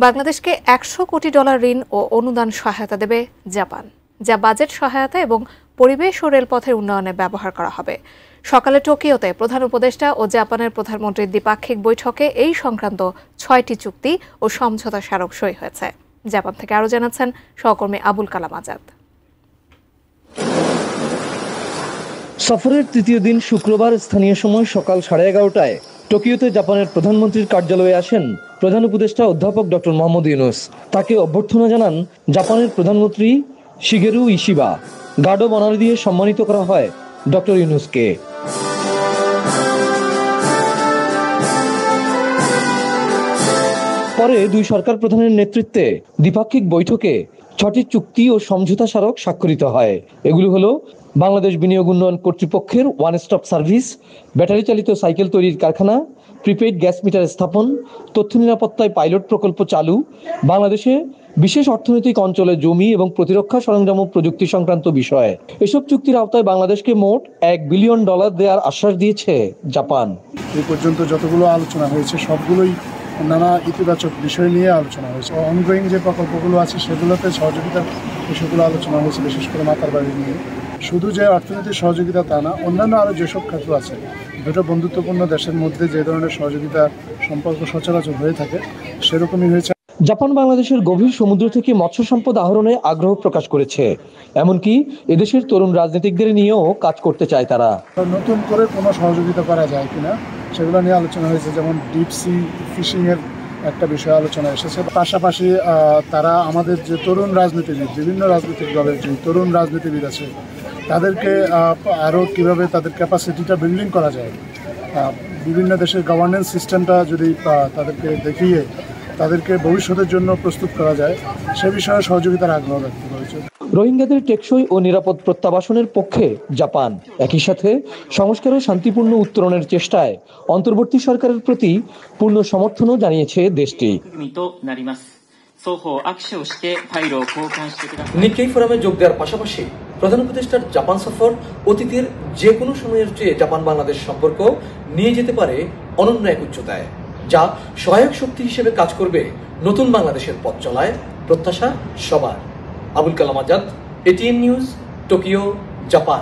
বাংলাদেশকে $100 কোটি ঋণ ও অনুদান সহায়তা দেবে জাপান, যা বাজেট সহায়তা এবং পরিবেশ ও রেলপথের উন্নয়নে ব্যবহার করা হবে। সকালে টোকিওতে প্রধান উপদেষ্টা ও জাপানের প্রধানমন্ত্রীর দ্বিপাক্ষিক বৈঠকে এই সংক্রান্ত 6টি চুক্তি ও সমঝোতা স্মারক সই হয়েছে। জাপান থেকে আরও জানাচ্ছেন সহকর্মী আবুল কালাম আজাদ। সফরের তৃতীয় দিন শুক্রবার স্থানীয় সময় সকাল 11:30টায় টোকিওতে জাপানের প্রধানমন্ত্রীর কার্যালয়ে আসেন প্রধান উপদেষ্টা অধ্যাপক ডক্টর মোহাম্মদ ইউনুস। তাকে অভ্যর্থনা জানান জাপানের প্রধানমন্ত্রী Shigeru Ishiba. Guard of honour দিয়ে সম্মানিত করা হয় ডক্টর ইউনুসকে। পরে দুই সরকার প্রধানের নেতৃত্বে দ্বিপাক্ষিক বৈঠকে 6টি চুক্তি ও সমঝোতা স্মারক স্বাক্ষরিত হয়। এগুলো হলো বাংলাদেশ বিনিয়োগ উন্নয়ন কর্তৃপক্ষের ওয়ান স্টপ সার্ভিস, ব্যাটারি চালিত সাইকেল তৈরির কারখানা, প্রিপেইড গ্যাস মিটার স্থাপন, তথ্য নিরাপত্তায় পাইলট প্রকল্প চালু, বাংলাদেশে বিশেষ অর্থনৈতিক অঞ্চলে জমি এবং প্রতিরক্ষা সরঞ্জাম ও প্রযুক্তি সংক্রান্ত বিষয়। এসব চুক্তির আওতায় বাংলাদেশকে মোট $1 বিলিয়ন দেওয়ার আশ্বাস দিয়েছে জাপান। এই পর্যন্ত যতগুলো আলোচনা হয়েছে সবগুলোই নানা ইতিবাচক বিষয় নিয়ে আলোচনা হয়েছে। অনগোয়িং যে প্রকল্পগুলো আছে সেগুলোতে সহযোগিতার বিষয়গুলো আলোচনা হয়েছে, বিশেষ করে মাতার বাড়ি নিয়ে। শুধু যে অর্থনৈতিক সহযোগিতা তা না, অন্যান্য আরও যেসব ক্ষেত্র আছে, দুটো বন্ধুত্বপূর্ণ দেশের মধ্যে যে ধরনের সহযোগিতা সম্পর্ক সচরাচর হয়ে থাকে সেরকমই হয়েছে। জাপান বাংলাদেশের গভীর সমুদ্র থেকে মৎস্য সম্পদ আহরণে আগ্রহ প্রকাশ করেছে, এমনকি এদেশের তরুণ রাজনীতিকদের নিয়েও কাজ করতে চায় তারা। নতুন করে কোনো সহযোগিতা করা যায় কিনা সেগুলো নিয়ে আলোচনা হয়েছে, যেমন ডিপ সি ফিশিংয়ের একটা বিষয় আলোচনা এসেছে। পাশাপাশি তারা আমাদের যে তরুণ রাজনীতিবিদ, বিভিন্ন রাজনৈতিক দলের যে তরুণ রাজনীতিবিদ আছে তাদেরকে আরও কীভাবে তাদের ক্যাপাসিটিটা বিল্ডিং করা যায়, বিভিন্ন দেশের গভর্নেন্স সিস্টেমটা যদি তাদেরকে দেখিয়ে তাদেরকে ভবিষ্যতের জন্য প্রস্তুত করা যায় সে বিষয়ে সহযোগিতার আগ্রহ ব্যক্ত করেছে। রোহিঙ্গাদের টেকসই ও নিরাপদ প্রত্যাবাসনের পক্ষে জাপান, একই সাথে সংস্কার ও শান্তিপূর্ণ উত্তরণের চেষ্টায় অন্তর্বর্তী সরকারের প্রতি পূর্ণ সমর্থনও জানিয়েছে দেশটি। নিক্কেই ফোরামে যোগ দেওয়ার পাশাপাশি প্রধান উপদেষ্টার জাপান সফর অতীতের যে কোনো সময়ের চেয়ে জাপান বাংলাদেশ সম্পর্ক নিয়ে যেতে পারে অনন্য এক উচ্চতায়, যা সহায়ক শক্তি হিসেবে কাজ করবে নতুন বাংলাদেশের পথ চলায় প্রত্যাশা সবার। Abul Kalam Azad, ATN News, Tokyo, Japan.